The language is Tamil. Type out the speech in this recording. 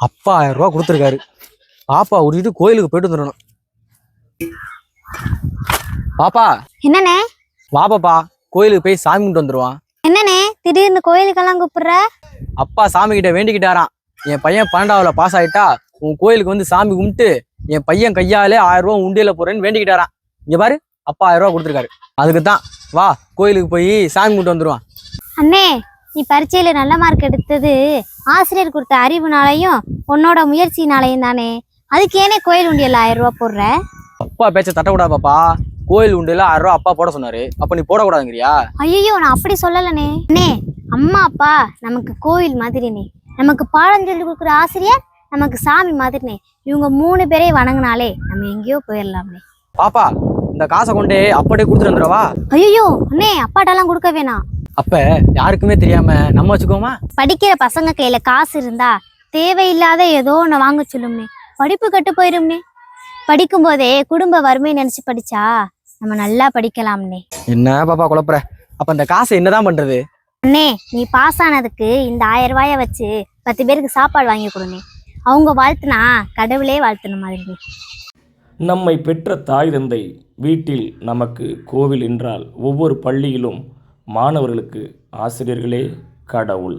அப்பா 1000 ரூபா கொடுத்துருக்காரு. பாப்பா உருட்டு கோயிலுக்கு போயிட்டு வந்துடணும். பாப்பா என்னண்ணே? வா பாப்பா, கோயிலுக்கு போய் சாமி கும்பிட்டு வந்துருவான். என்னண்ணே திடீர்னு கோயிலுக்கெல்லாம் கூப்பிடுற? அப்பா சாமி கிட்ட வேண்டிக்கிட்டாராம், என் பையன் 12ஆவதுல பாஸ் ஆயிட்டா உன் கோயிலுக்கு வந்து சாமி கும்பிட்டு என் பையன் கையாலே 1000 ரூபா உண்டியல போறேன்னு வேண்டிக்கிட்டாராம். இங்க பாரு, அப்பா 1000 ரூபா கொடுத்துருக்காரு. அதுக்கு தான் வா கோயிலுக்கு போய் சாமி கும்பிட்டு வந்துருவான். அண்ணே, நீ பரீட்சையில நல்ல மார்க் எடுத்தது ஆசிரியர் கொடுத்த அறிவுனாலையும் உன்னோட முயற்சினாலையும் தானே. அதுக்கு ஏனே கோயில் உண்டியல்ல 1000 ரூபா போடுற? அப்பா பேச்ச தட்டக்கூடாது பாப்பா. கோயில் உண்டியல 1000 ரூபா அப்பா போட சொன்னாரு, அப்ப நீ போடக்கூடாதுங்கிறியா? ஐயோ, நான் அப்படி சொல்லலனே. அண்ணே, அம்மா அப்பா நமக்கு கோயில் மாதிரினே. நமக்கு பாடம் சொல்லி கொடுக்குற ஆசிரியர் நமக்கு சாமி மாதிரினே. இவங்க 3 பேரை வணங்கினாலே நம்ம எங்கேயோ போயிடலாம்னே. பாப்பா இந்த காசை கொண்டே அப்படியே கொடுத்துட்டு வந்துடவா? ஐயோ அண்ணே, அப்பாட்டெல்லாம் கொடுக்க வேணாம். அப்ப யாருக்குமே தெரியாம நம்ம வச்சுக்கோமா? படிக்கிற பசங்க கையில காசு இருந்தா தேவையில்லாத ஏதோ ஒன்று வாங்க சொல்லும்னே. படிப்பு கட்டு போயிரும்னே. படிக்கும் போதே குடும்ப வறுமை நினைச்சு படிச்சா நம்ம நல்லா படிக்கலாம்னே. என்ன பாப்பா குழப்புற? அப்ப இந்த காசை என்னதான் பண்றது? அண்ணே, நீ பாஸ் ஆனதுக்கு இந்த 1000 ரூபாய வச்சு 10 பேருக்கு சாப்பாடு வாங்கி கொடுங்க. அவங்க வாழ்த்துனா கடவுளே வாழ்த்துன மாதிரி. நம்மை பெற்ற தாய் தந்தை வீட்டில் நமக்கு கோவில் என்றால் ஒவ்வொரு பள்ளியிலும் மாணவர்களுக்கு ஆசிரியர்களே கடவுள்.